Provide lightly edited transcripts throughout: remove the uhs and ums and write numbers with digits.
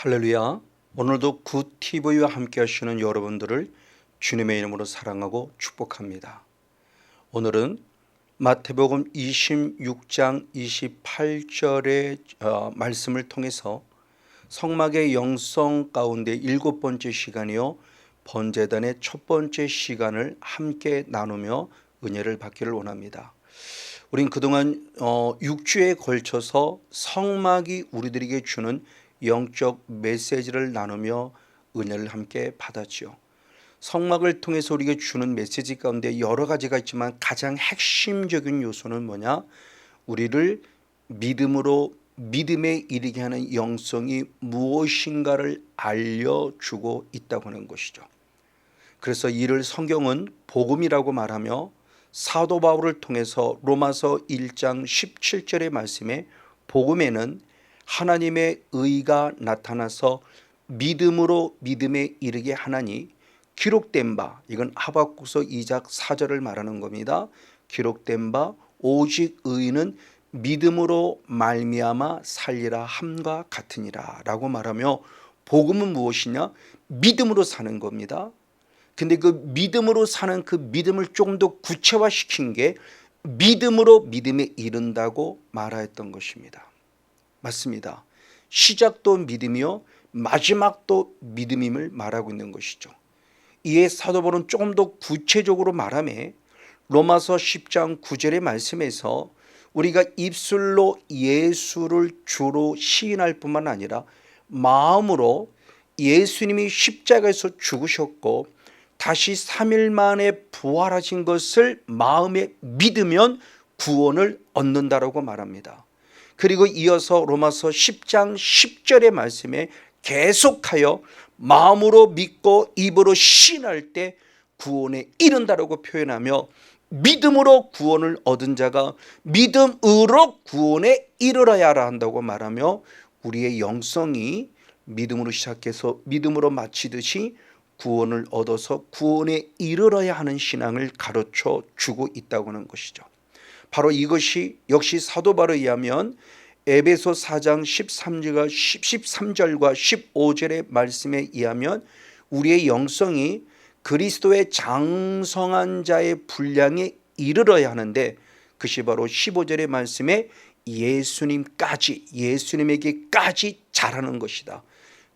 할렐루야. 오늘도 굿TV와 함께 하시는 여러분들을 주님의 이름으로 사랑하고 축복합니다. 오늘은 마태복음 26장 28절의 말씀을 통해서 성막의 영성 가운데 7번째 시간이요, 번제단의 첫 번째 시간을 함께 나누며 은혜를 받기를 원합니다. 우린 그동안 6주에 걸쳐서 성막이 우리들에게 주는 영적 메시지를 나누며 은혜를 함께 받았지요. 성막을 통해서 우리에게 주는 메시지 가운데 여러 가지가 있지만 가장 핵심적인 요소는 뭐냐? 우리를 믿음에 이르게 하는 영성이 무엇인가를 알려주고 있다고 하는 것이죠. 그래서 이를 성경은 복음이라고 말하며 사도 바울을 통해서 로마서 1장 17절의 말씀에 복음에는 하나님의 의가 나타나서 믿음으로 믿음에 이르게 하나니 기록된 바, 이건 하박국서 2장 4절을 말하는 겁니다. 기록된 바 오직 의인은 믿음으로 말미암아 살리라 함과 같으니라 라고 말하며, 복음은 무엇이냐? 믿음으로 사는 겁니다. 근데 그 믿음으로 사는 그 믿음을 조금 더 구체화시킨 게 믿음으로 믿음에 이른다고 말하였던 것입니다. 맞습니다. 시작도 믿음이요, 마지막도 믿음임을 말하고 있는 것이죠. 이에 사도 바울은 조금 더 구체적으로 말하며 로마서 10장 9절의 말씀에서 우리가 입술로 예수를 주로 시인할 뿐만 아니라 마음으로 예수님이 십자가에서 죽으셨고 다시 3일 만에 부활하신 것을 마음에 믿으면 구원을 얻는다라고 말합니다. 그리고 이어서 로마서 10장 10절의 말씀에 계속하여 마음으로 믿고 입으로 시인할 때 구원에 이른다라고 표현하며, 믿음으로 구원을 얻은 자가 믿음으로 구원에 이르러야 한다고 말하며, 우리의 영성이 믿음으로 시작해서 믿음으로 마치듯이 구원을 얻어서 구원에 이르러야 하는 신앙을 가르쳐 주고 있다고 하는 것이죠. 바로 이것이 역시 사도 바울에 의하면 에베소 4장 13절과 15절의 말씀에 의하면 우리의 영성이 그리스도의 장성한 자의 분량에 이르러야 하는데, 그것이 바로 15절의 말씀에 예수님에게까지 자라는 것이다.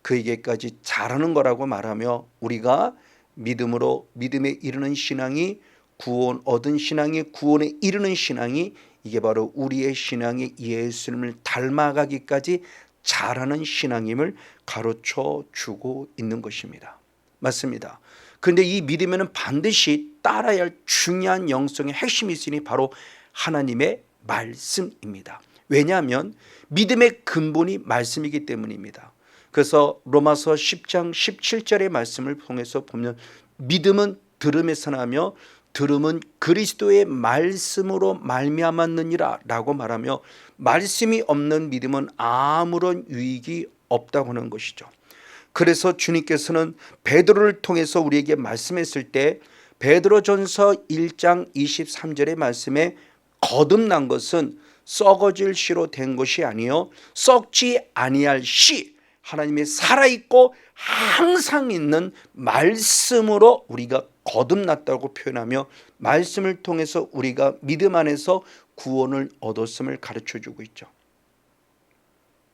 그에게까지 자라는 거라고 말하며, 우리가 믿음으로 믿음에 이르는 신앙이, 구원 얻은 신앙이, 구원에 이르는 신앙이, 이게 바로 우리의 신앙이 예수님을 닮아가기까지 자라는 신앙임을 가르쳐 주고 있는 것입니다. 맞습니다. 그런데 이 믿음에는 반드시 따라야 할 중요한 영성의 핵심이 있으니 바로 하나님의 말씀입니다. 왜냐하면 믿음의 근본이 말씀이기 때문입니다. 그래서 로마서 10장 17절의 말씀을 통해서 보면 믿음은 들음에서 나며 들음은 그리스도의 말씀으로 말미암았느니라 라고 말하며, 말씀이 없는 믿음은 아무런 유익이 없다고 하는 것이죠. 그래서 주님께서는 베드로를 통해서 우리에게 말씀했을 때 베드로전서 1장 23절의 말씀에 거듭난 것은 썩어질 씨로 된 것이 아니요 썩지 아니할 씨, 하나님의 살아있고 항상 있는 말씀으로 우리가 거듭났다고 표현하며, 말씀을 통해서 우리가 믿음 안에서 구원을 얻었음을 가르쳐주고 있죠.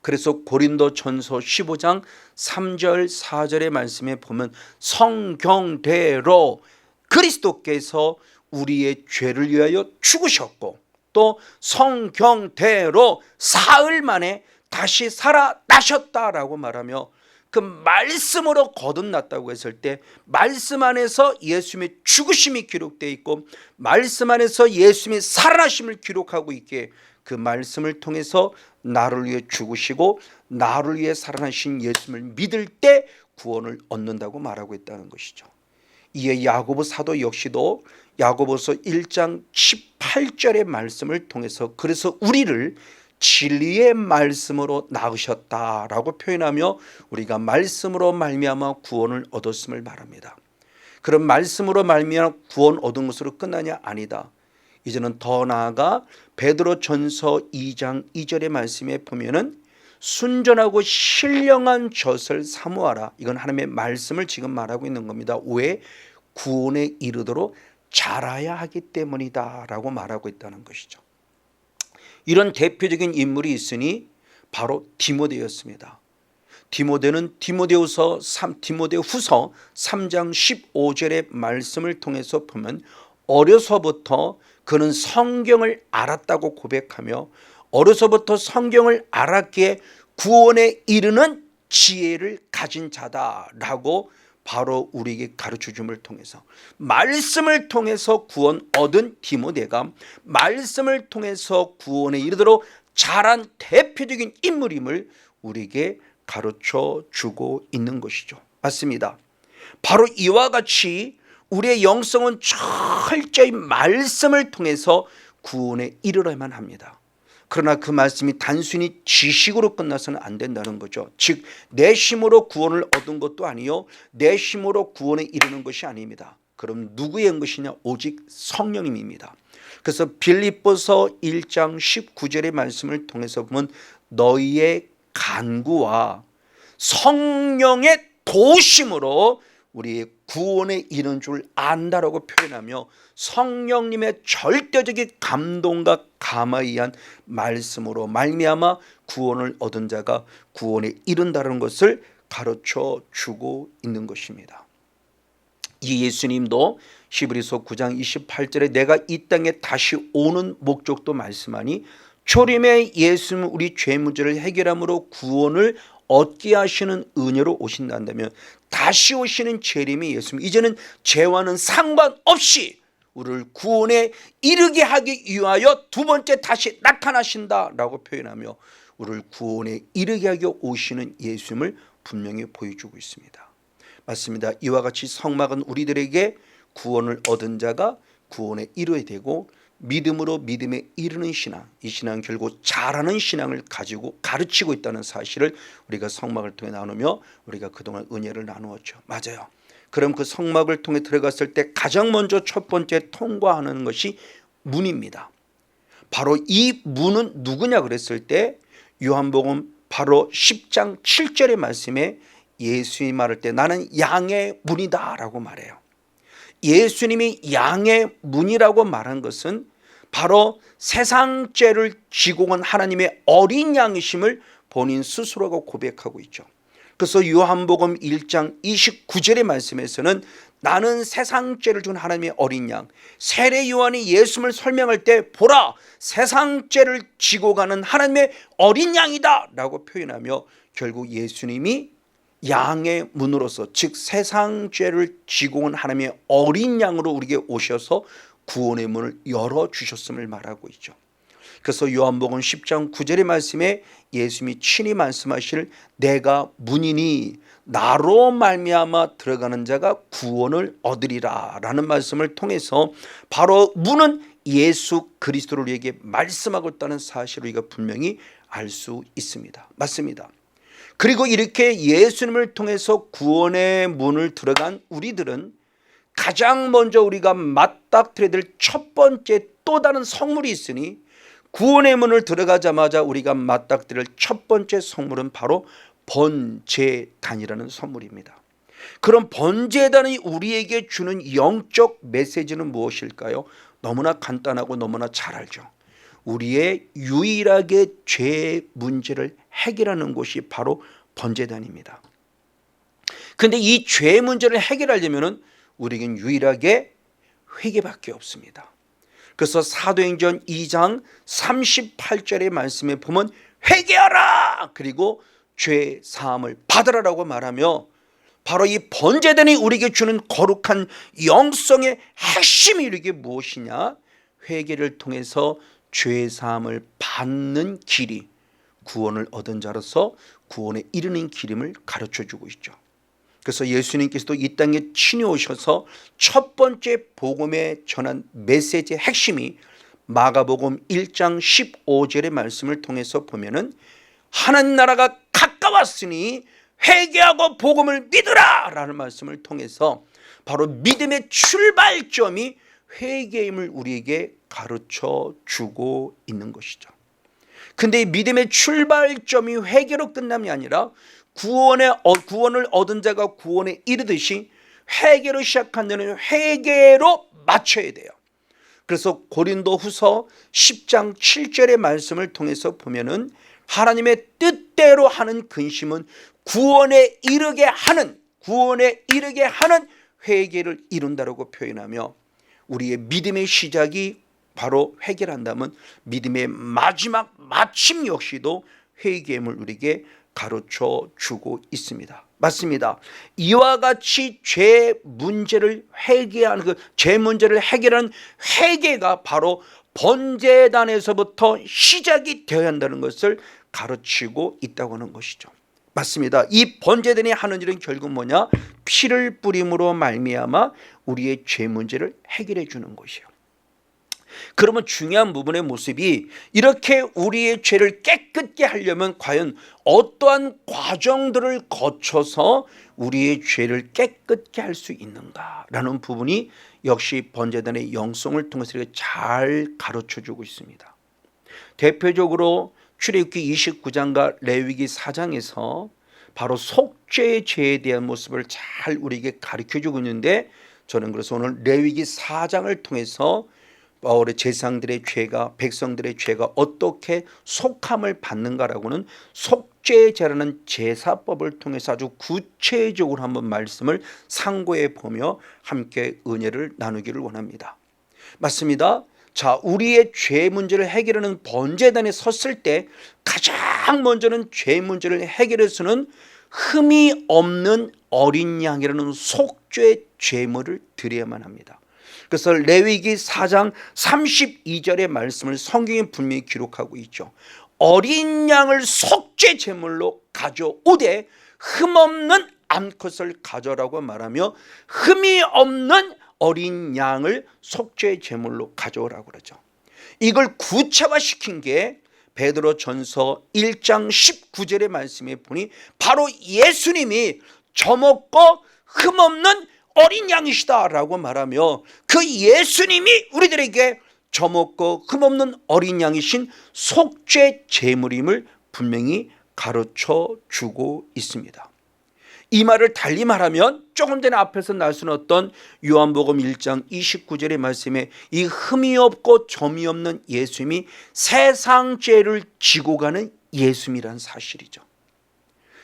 그래서 고린도전서 15장 3절 4절의 말씀에 보면 성경대로 그리스도께서 우리의 죄를 위하여 죽으셨고 또 성경대로 사흘 만에 다시 살아나셨다라고 말하며, 그 말씀으로 거듭났다고 했을 때 말씀 안에서 예수님의 죽으심이 기록되어 있고 말씀 안에서 예수님의 살아나심을 기록하고 있기에 그 말씀을 통해서 나를 위해 죽으시고 나를 위해 살아나신 예수님을 믿을 때 구원을 얻는다고 말하고 있다는 것이죠. 이에 야고보 사도 역시도 야고보서 1장 18절의 말씀을 통해서 그래서 우리를 진리의 말씀으로 낳으셨다라고 표현하며 우리가 말씀으로 말미암아 구원을 얻었음을 말합니다. 그럼 말씀으로 말미암아 구원 얻은 것으로 끝나냐? 아니다. 이제는 더 나아가 베드로전서 2장 2절의 말씀에 보면은 순전하고 신령한 젖을 사모하라. 이건 하나님의 말씀을 지금 말하고 있는 겁니다. 왜? 구원에 이르도록 자라야 하기 때문이다 라고 말하고 있다는 것이죠. 이런 대표적인 인물이 있으니 바로 디모데였습니다. 디모데는 디모데후서 3장 15절의 말씀을 통해서 보면 어려서부터 그는 성경을 알았다고 고백하며 어려서부터 성경을 알았기에 구원에 이르는 지혜를 가진 자다라고 바로 우리에게 가르쳐줌을 통해서 말씀을 통해서 구원 얻은 디모데가 말씀을 통해서 구원에 이르도록 자란 대표적인 인물임을 우리에게 가르쳐 주고 있는 것이죠. 맞습니다. 바로 이와 같이 우리의 영성은 철저히 말씀을 통해서 구원에 이르러야만 합니다. 그러나 그 말씀이 단순히 지식으로 끝나서는 안 된다는 거죠. 즉 내 힘으로 구원을 얻은 것도 아니요 내 힘으로 구원에 이르는 것이 아닙니다. 그럼 누구의 것이냐? 오직 성령님입니다. 그래서 빌립보서 1장 19절의 말씀을 통해서 보면 너희의 간구와 성령의 도심으로 우리의 구원에 이른 줄 안다라고 표현하며 성령님의 절대적인 감동과 감화에 의한 말씀으로 말미암아 구원을 얻은 자가 구원에 이른다는 것을 가르쳐 주고 있는 것입니다. 이 예수님도 히브리서 9장 28절에 내가 이 땅에 다시 오는 목적도 말씀하니 초림의 예수는 우리 죄 문제를 해결함으로 구원을 얻게 하시는 은혜로 오신다면 다시 오시는 재림의 예수님 이제는 죄와는 상관없이 우리를 구원에 이르게 하기 위하여 두 번째 다시 나타나신다라고 표현하며 우리를 구원에 이르게 하기 오시는 예수님을 분명히 보여주고 있습니다. 맞습니다. 이와 같이 성막은 우리들에게 구원을 얻은 자가 구원에 이르게 되고 믿음으로 믿음에 이르는 신앙, 이 신앙은 결국 잘하는 신앙을 가지고 가르치고 있다는 사실을 우리가 성막을 통해 나누며 우리가 그동안 은혜를 나누었죠. 맞아요. 그럼 그 성막을 통해 들어갔을 때 가장 먼저 첫 번째 통과하는 것이 문입니다. 바로 이 문은 누구냐 그랬을 때 요한복음 바로 10장 7절의 말씀에 예수님이 말할 때 나는 양의 문이다 라고 말해요. 예수님이 양의 문이라고 말한 것은 바로 세상 죄를 지고 온 하나님의 어린 양이심을 본인 스스로가 고백하고 있죠. 그래서 요한복음 1장 29절의 말씀에서는 나는 세상 죄를 준 하나님의 어린 양, 세례 요한이 예수님을 설명할 때 보라 세상 죄를 지고 가는 하나님의 어린 양이다 라고 표현하며 결국 예수님이 양의 문으로서 즉 세상 죄를 지고 온 하나님의 어린 양으로 우리에게 오셔서 구원의 문을 열어주셨음을 말하고 있죠. 그래서 요한복음 10장 9절의 말씀에 예수님이 친히 말씀하실 내가 문이니 나로 말미암아 들어가는 자가 구원을 얻으리라 라는 말씀을 통해서 바로 문은 예수 그리스도를 우리에게 말씀하고 있다는 사실을 우리가 분명히 알 수 있습니다. 맞습니다. 그리고 이렇게 예수님을 통해서 구원의 문을 들어간 우리들은 가장 먼저 우리가 맞닥뜨려야 될 첫 번째 또 다른 성물이 있으니 구원의 문을 들어가자마자 우리가 맞닥뜨릴 첫 번째 성물은 바로 번제단이라는 선물입니다. 그럼 번제단이 우리에게 주는 영적 메시지는 무엇일까요? 너무나 간단하고 너무나 잘 알죠. 우리의 유일하게 죄의 문제를 해결하는 곳이 바로 번제단입니다. 그런데 이 죄의 문제를 해결하려면 우리에겐 유일하게 회개밖에 없습니다. 그래서 사도행전 2장 38절의 말씀에 보면 회개하라 그리고 죄 사함을 받으라라고 말하며 바로 이 번제단이 우리에게 주는 거룩한 영성의 핵심이 이게 무엇이냐? 회개를 통해서 죄 사함을 받는 길이 구원을 얻은 자로서 구원에 이르는 길임을 가르쳐주고 있죠. 그래서 예수님께서도 이 땅에 친히 오셔서 첫 번째 복음에 전한 메시지의 핵심이 마가복음 1장 15절의 말씀을 통해서 보면은 하나님 나라가 가까웠으니 회개하고 복음을 믿으라 라는 말씀을 통해서 바로 믿음의 출발점이 회개임을 우리에게 가르쳐 주고 있는 것이죠. 근데 이 믿음의 출발점이 회개로 끝남이 아니라 구원을 얻은 자가 구원에 이르듯이 회개로 시작한 데는 회개로 마쳐야 돼요. 그래서 고린도후서 10장 7절의 말씀을 통해서 보면은 하나님의 뜻대로 하는 근심은 구원에 이르게 하는 회개를 이룬다라고 표현하며, 우리의 믿음의 시작이 바로 회개란다면 믿음의 마지막 마침 역시도 회개임을 우리에게 가르쳐 주고 있습니다. 맞습니다. 이와 같이 죄 문제를 해결하는 회개가 바로 번제단에서부터 시작이 되어야 한다는 것을 가르치고 있다고 하는 것이죠. 맞습니다. 이 번제단이 하는 일은 결국 뭐냐? 피를 뿌림으로 말미암아 우리의 죄 문제를 해결해 주는 것이에요. 그러면 중요한 부분의 모습이, 이렇게 우리의 죄를 깨끗게 하려면 과연 어떠한 과정들을 거쳐서 우리의 죄를 깨끗게 할 수 있는가라는 부분이 역시 번제단의 영성을 통해서 잘 가르쳐주고 있습니다. 대표적으로 출애굽기 29장과 레위기 4장에서 바로 속죄의 죄에 대한 모습을 잘 우리에게 가르쳐주고 있는데, 저는 그래서 오늘 레위기 4장을 통해서 제사장들의 죄가, 백성들의 죄가 어떻게 속함을 받는가라고는 속죄제라는 제사법을 통해서 아주 구체적으로 한번 말씀을 상고해 보며 함께 은혜를 나누기를 원합니다. 맞습니다. 자, 우리의 죄 문제를 해결하는 번제단에 섰을 때 가장 먼저는 죄 문제를 해결해서는 흠이 없는 어린 양이라는 속죄 제물을 드려야만 합니다. 그래서 레위기 4장 32절의 말씀을 성경이 분명히 기록하고 있죠. 어린 양을 속죄 제물로 가져오되 흠없는 암컷을 가져라고 말하며, 흠이 없는 어린 양을 속죄 제물로 가져오라고 그러죠. 이걸 구체화시킨 게 베드로전서 1장 19절의 말씀에 보니 바로 예수님이 젖먹고 흠없는 어린 양이시다라고 말하며, 그 예수님이 우리들에게 젖먹고 흠없는 어린 양이신 속죄 제물임을 분명히 가르쳐 주고 있습니다. 이 말을 달리 말하면 조금 전에 앞에서 나왔던 요한복음 1장 29절의 말씀에 이 흠이 없고 점이 없는 예수님이 세상 죄를 지고 가는 예수님이란 사실이죠.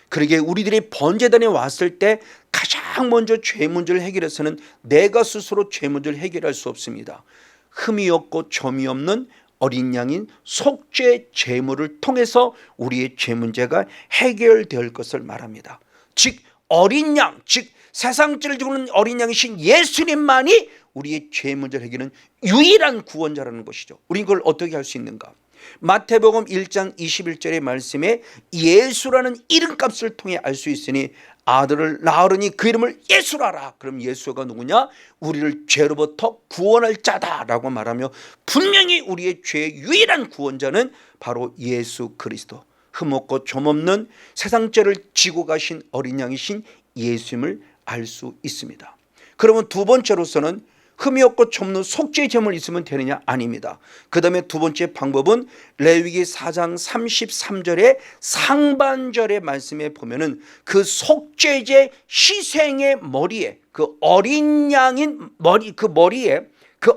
그러기에 우리들이 번제단에 왔을 때 가장 먼저 죄 문제를 해결해서는 내가 스스로 죄 문제를 해결할 수 없습니다. 흠이 없고 점이 없는 어린 양인 속죄 제물을 통해서 우리의 죄 문제가 해결될 것을 말합니다. 즉 어린 양, 즉 세상 죄를 지고 있는 어린 양이신 예수님만이 우리의 죄 문제를 해결하는 유일한 구원자라는 것이죠. 우리는 그걸 어떻게 할 수 있는가? 마태복음 1장 21절의 말씀에 예수라는 이름값을 통해 알 수 있으니 아들을 낳으니 그 이름을 예수라라. 그럼 예수가 누구냐? 우리를 죄로부터 구원할 자다라고 말하며, 분명히 우리의 죄의 유일한 구원자는 바로 예수 그리스도, 흠없고 점없는 세상 죄를 지고 가신 어린 양이신 예수님을 알 수 있습니다. 그러면 두 번째로서는 흠이 없고 점없는 속죄 제물 있으면 되느냐? 아닙니다. 그 다음에 두 번째 방법은 레위기 4장 33절의 상반절의 말씀에 보면은 그 속죄제 희생의 머리에, 그 어린 양인 머리, 그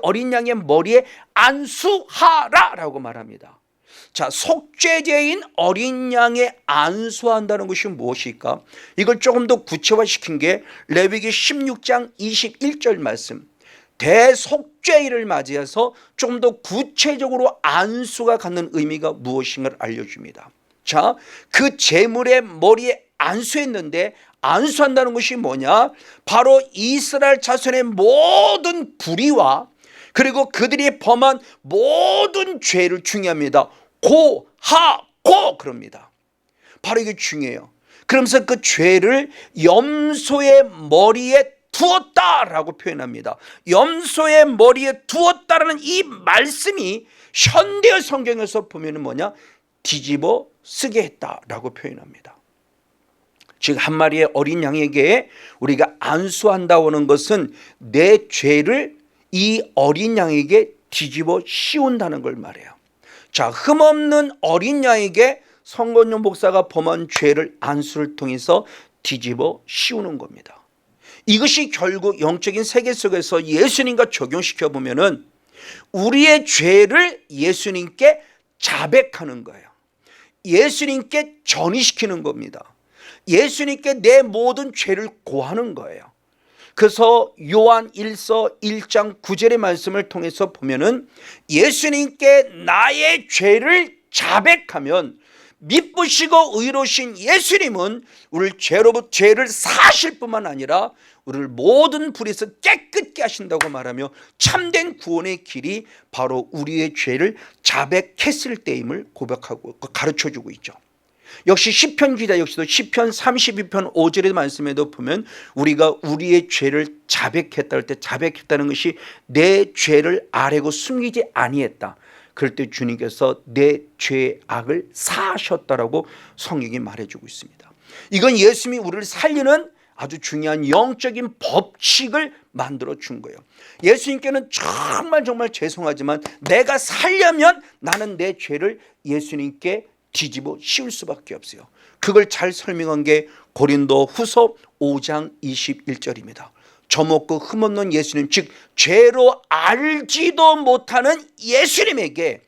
어린 양의 머리에 안수하라라고 말합니다. 자, 속죄제인 어린 양에 안수한다는 것이 무엇일까? 이걸 조금 더 구체화시킨 게 레위기 16장 21절 말씀, 대속죄일을 맞이해서 좀 더 구체적으로 안수가 갖는 의미가 무엇인가를 알려줍니다. 자, 그 제물의 머리에 안수했는데, 안수한다는 것이 뭐냐? 바로 이스라엘 자손의 모든 불의와 그리고 그들이 범한 모든 죄를 중요합니다. 고하고 그럽니다. 바로 이게 중요해요. 그러면서 그 죄를 염소의 머리에 두었다라고 표현합니다. 염소의 머리에 두었다라는 이 말씀이 현대의 성경에서 보면 뭐냐? 뒤집어 쓰게 했다라고 표현합니다. 즉 한 마리의 어린 양에게 우리가 안수한다고 하는 것은 내 죄를 이 어린 양에게 뒤집어 씌운다는 걸 말해요. 자, 흠없는 어린 양에게 성건용 목사가 범한 죄를 안수를 통해서 뒤집어 씌우는 겁니다. 이것이 결국 영적인 세계 속에서 예수님과 적용시켜 보면은 우리의 죄를 예수님께 자백하는 거예요. 예수님께 전이시키는 겁니다. 예수님께 내 모든 죄를 고하는 거예요. 그래서 요한 1서 1장 9절의 말씀을 통해서 보면은 예수님께 나의 죄를 자백하면 미쁘시고 의로우신 예수님은 우리를 죄를 사하실 뿐만 아니라 우리를 모든 불에서 깨끗게 하신다고 말하며 참된 구원의 길이 바로 우리의 죄를 자백했을 때임을 고백하고 가르쳐주고 있죠. 역시 시편 기자 역시도 시편 32편 5절의 말씀에도 보면 우리가 우리의 죄를 자백했다 할 때 자백했다는 것이 내 죄를 아뢰고 숨기지 아니했다. 그럴 때 주님께서 내 죄의 악을 사하셨다라고 성경이 말해주고 있습니다. 이건 예수님이 우리를 살리는 아주 중요한 영적인 법칙을 만들어 준 거예요. 예수님께는 정말 죄송하지만 내가 살려면 나는 내 죄를 예수님께 뒤집어 씌울 수밖에 없어요. 그걸 잘 설명한 게 고린도 후서 5장 21절입니다. 점없고 흠없는 예수님, 즉 죄로 알지도 못하는 예수님에게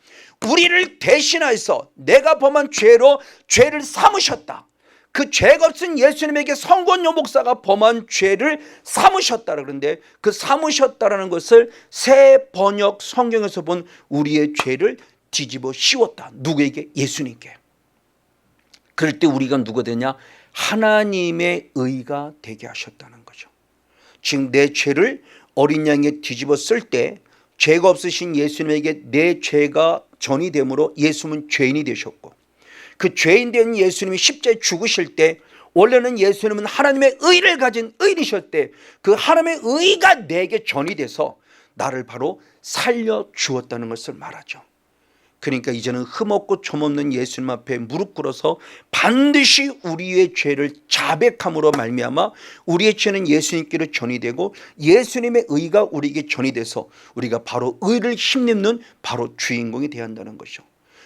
우리를 대신하여서 내가 범한 죄로 죄를 삼으셨다. 그 죄가 없은 예수님에게 성건용 목사가 범한 죄를 삼으셨다. 그런데 그 삼으셨다라는 것을 새 번역 성경에서 본 우리의 죄를 뒤집어 씌웠다. 누구에게? 예수님께. 그럴 때 우리가 누가 되냐? 하나님의 의가 되게 하셨다는 거죠. 지금 내 죄를 어린 양에 뒤집어 쓸 때 죄가 없으신 예수님에게 내 죄가 전이 되므로 예수님은 죄인이 되셨고, 그 죄인 된 예수님이 십자가에 죽으실 때 원래는 예수님은 하나님의 의를 가진 의인이셨대. 그 하나님의 의가 내게 전이 돼서 나를 바로 살려 주었다는 것을 말하죠. 그러니까 이제는 흠없고 점없는 예수님 앞에 무릎 꿇어서 반드시 우리의 죄를 자백함으로 말미암아 우리의 죄는 예수님께로 전이되고 예수님의 의가 우리에게 전이 돼서 우리가 바로 의를 힘입는 바로 주인공이 되어야 한다는 것이죠.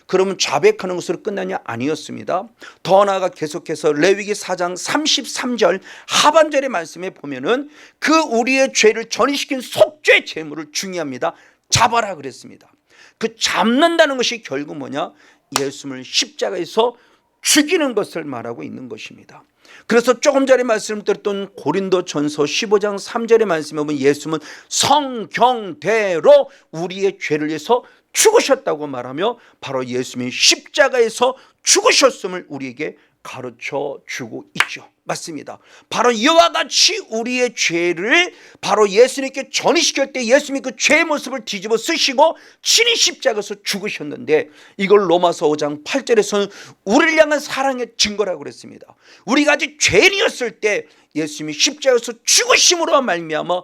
그러면 자백하는 것으로 끝나냐? 아니었습니다. 더 나아가 계속해서 레위기 4장 33절 하반절의 말씀에 보면은 그 우리의 죄를 전이시킨 속죄 제물을 중요합니다. 잡아라 그랬습니다. 그 잡는다는 것이 결국 뭐냐? 예수님을 십자가에서 죽이는 것을 말하고 있는 것입니다. 그래서 조금 전에 말씀드렸던 고린도전서 15장 3절의 말씀에 보면 예수님은 성경대로 우리의 죄를 위해서 죽으셨다고 말하며 바로 예수님이 십자가에서 죽으셨음을 우리에게 가르쳐 주고 있죠. 맞습니다. 바로 이와 같이 우리의 죄를 바로 예수님께 전이시킬 때 예수님이 그 죄의 모습을 뒤집어 쓰시고 친히 십자가에서 죽으셨는데, 이걸 로마서 5장 8절에서는 우리를 향한 사랑의 증거라고 그랬습니다. 우리가 아직 죄인이었을 때 예수님이 십자가에서 죽으심으로 말미암아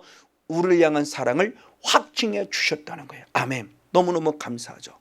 우리를 향한 사랑을 확증해 주셨다는 거예요. 아멘. 너무너무 감사하죠.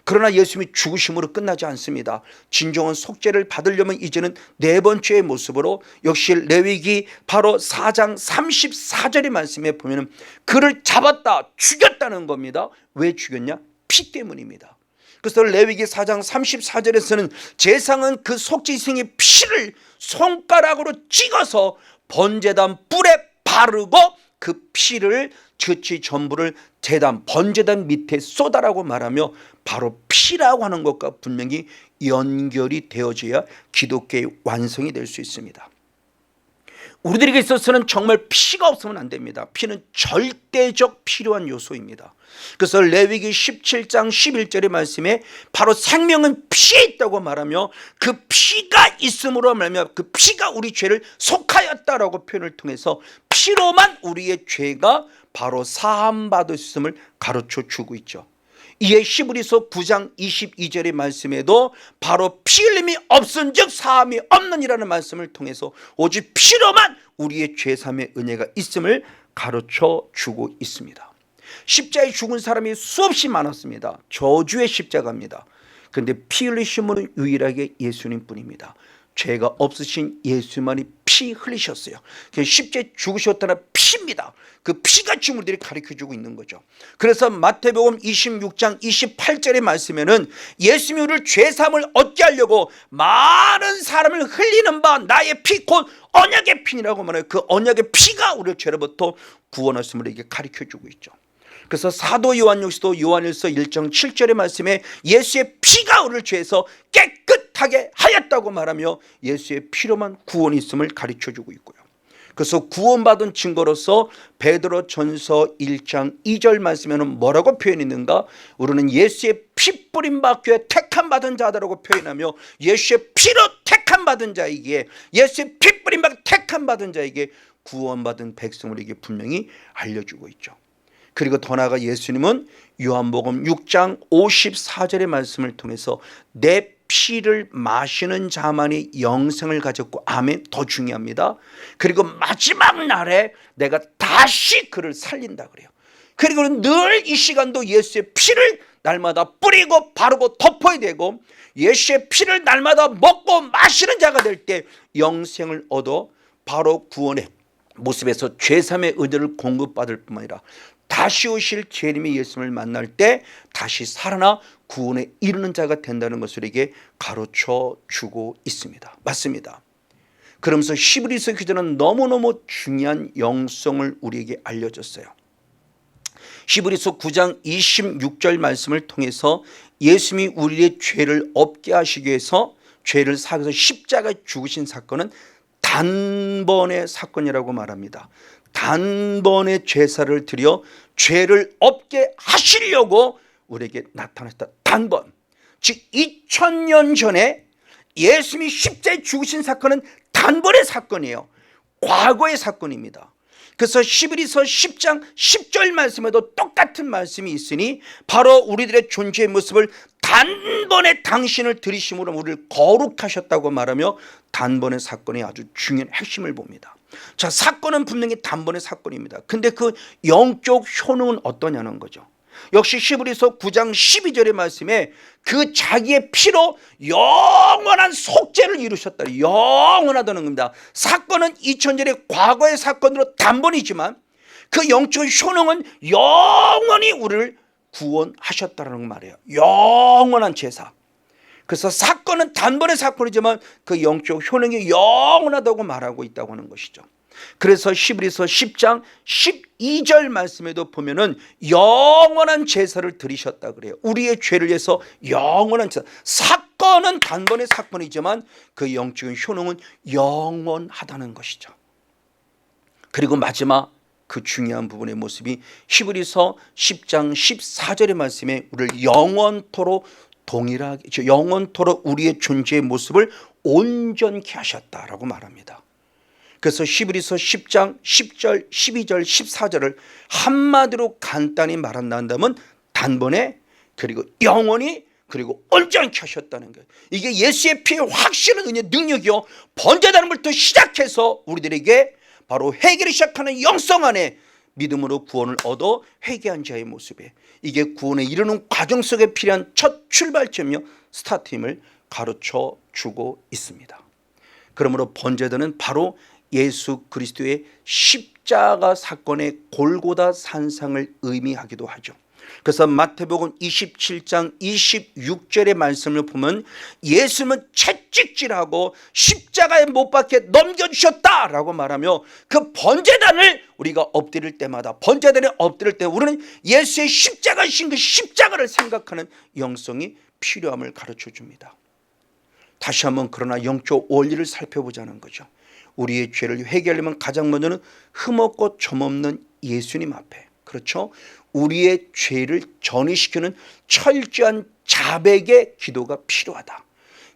그러나 예수님이 죽으심으로 끝나지 않습니다. 진정한 속죄를 받으려면 이제는 네 번째의 모습으로 역시 레위기 바로 4장 34절의 말씀에 보면 그를 잡았다, 죽였다는 겁니다. 왜 죽였냐? 피 때문입니다. 그래서 레위기 4장 34절에서는 제사장은 그 속죄생의 피를 손가락으로 찍어서 번제단 뿔에 바르고 그 피를 즉시 전부를 제단 번제단 밑에 쏟아라고 말하며 바로 피라고 하는 것과 분명히 연결이 되어져야 기독교의 완성이 될 수 있습니다. 우리들에게 있어서는 정말 피가 없으면 안 됩니다. 피는 절대적 필요한 요소입니다. 그래서 레위기 17장 11절의 말씀에 바로 생명은 피에 있다고 말하며 그 피가 있음으로 말하며 그 피가 우리 죄를 속하였다라고 표현을 통해서 피로만 우리의 죄가 바로 사함받을 수 있음을 가르쳐 주고 있죠. 이에 히브리서 9장 22절의 말씀에도 바로 피 흘림이 없은즉 사함이 없느니라는 말씀을 통해서 오직 피로만 우리의 죄사함의 은혜가 있음을 가르쳐 주고 있습니다. 십자가에 죽은 사람이 수없이 많았습니다. 저주의 십자가입니다. 그런데 피 흘리심으로 유일하게 예수님뿐입니다. 죄가 없으신 예수만이 피 흘리셨어요. 십자가에 죽으셨다는 피입니다. 그 피가 지금 우리들이 가르쳐주고 있는 거죠. 그래서 마태복음 26장 28절의 말씀에는 예수님이 우리를 죄사함을 얻게 하려고 많은 사람을 흘리는 바 나의 피 곧 언약의 피라고 말해요. 그 언약의 피가 우리를 죄로부터 구원하심을 이렇게 가르쳐주고 있죠. 그래서 사도 요한 역시도 요한일서 1장 7절의 말씀에 예수의 피가 우리를 죄에서 깨끗하게 하였다고 말하며 예수의 피로만 구원이 있음을 가르쳐주고 있고요. 그래서 구원받은 증거로서 베드로 전서 1장 2절 말씀에는 뭐라고 표현했는가? 우리는 예수의 피 뿌림 받기에 택함 받은 자다라고 표현하며 예수의 피로 택함 받은 자에게, 예수의 피 뿌림 받기 택함 받은 자에게 구원받은 백성들에게 분명히 알려주고 있죠. 그리고 더 나아가 예수님은 요한복음 6장 54절의 말씀을 통해서 내 피를 마시는 자만이 영생을 가졌고, 아멘, 더 중요합니다. 그리고 마지막 날에 내가 다시 그를 살린다 그래요. 그리고 늘 이 시간도 예수의 피를 날마다 뿌리고 바르고 덮어야 되고, 예수의 피를 날마다 먹고 마시는 자가 될 때 영생을 얻어 바로 구원의 모습에서 죄사함의 은혜를 공급받을 뿐만 아니라 다시 오실 재림의 예수님을 만날 때 다시 살아나 구원에 이르는 자가 된다는 것을 이게 가르쳐 주고 있습니다. 맞습니다. 그러면서 히브리서 기자는 너무너무 중요한 영성을 우리에게 알려줬어요. 히브리서 9장 26절 말씀을 통해서 예수님이 우리의 죄를 없게 하시기 위해서 죄를 사기 위해서 십자가에 죽으신 사건은 단번의 사건이라고 말합니다. 단번에 제사를 드려 죄를 없게 하시려고 우리에게 나타났다. 단번. 즉 2000년 전에 예수님이 십자가에 죽으신 사건은 단번의 사건이에요. 과거의 사건입니다. 그래서 히브리서 10장 10절 말씀에도 똑같은 말씀이 있으니 바로 우리들의 존재의 모습을 단번에 당신을 들이심으로 우리를 거룩하셨다고 말하며 단번의 사건의 아주 중요한 핵심을 봅니다. 자, 사건은 분명히 단번의 사건입니다. 근데 그 영적 효능은 어떠냐는 거죠. 역시 히브리서 9장 12절의 말씀에 그 자기의 피로 영원한 속죄를 이루셨다. 영원하다는 겁니다. 사건은 2000년의 과거의 사건으로 단번이지만 그 영적 효능은 영원히 우리를 구원하셨다는 말이에요. 영원한 제사. 그래서 사건은 단번의 사건이지만 그 영적 효능이 영원하다고 말하고 있다고 하는 것이죠. 그래서 히브리서 10장 12절 말씀에도 보면은 영원한 제사를 드리셨다 그래요. 우리의 죄를 위해서 영원한 제사. 사건은 단번의 사건이지만 그 영적인 효능은 영원하다는 것이죠. 그리고 마지막 그 중요한 부분의 모습이 히브리서 10장 14절의 말씀에 우리를 영원토록 동일하게, 영원토록 우리의 존재의 모습을 온전케 하셨다라고 말합니다. 그래서 히브리서 10장 10절 12절 14절을 한마디로 간단히 말한다면 단번에, 그리고 영원히, 그리고 온전케 하셨다는 거예요. 이게 예수의 피의 확실한 은혜 능력이요, 번제다는 것부터 시작해서 우리들에게 바로 회개를 시작하는 영성 안에 믿음으로 구원을 얻어 회개한 자의 모습에, 이게 구원에 이르는 과정 속에 필요한 첫 출발점이요, 스타트임을 가르쳐 주고 있습니다. 그러므로 번제단은 바로 예수 그리스도의 십자가 사건의 골고다 산상을 의미하기도 하죠. 그래서 마태복음 27장 26절의 말씀을 보면 예수님은 채찍질하고 십자가에 못 박혀 넘겨주셨다라고 말하며 그 번제단을 우리가 엎드릴 때마다, 번제단에 엎드릴 때 우리는 예수의 십자가이신 그 십자가를 생각하는 영성이 필요함을 가르쳐 줍니다. 다시 한번 그러나 영적 원리를 살펴보자는 거죠. 우리의 죄를 회개하려면 가장 먼저는 흠없고 점없는 예수님 앞에, 그렇죠? 우리의 죄를 전이시키는 철저한 자백의 기도가 필요하다.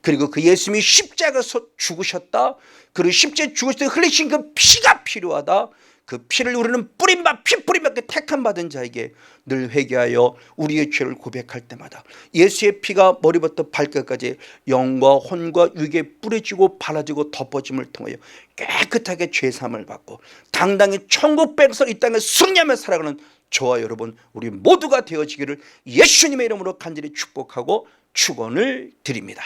그리고 그 예수님이 십자가에서 죽으셨다. 그리고 십자가에 죽으실 때 흘리신 그 피가 필요하다. 그 피를 우리는 뿌림받, 피 뿌림받게 택함 받은 자에게 늘 회개하여 우리의 죄를 고백할 때마다 예수의 피가 머리부터 발끝까지 영과 혼과 육에 뿌려지고 발라지고 덮어짐을 통하여 깨끗하게 죄사함을 받고 당당히 천국 백성 이 땅에 승리하며 살아가는 저와 여러분 우리 모두가 되어지기를 예수님의 이름으로 간절히 축복하고 축원을 드립니다.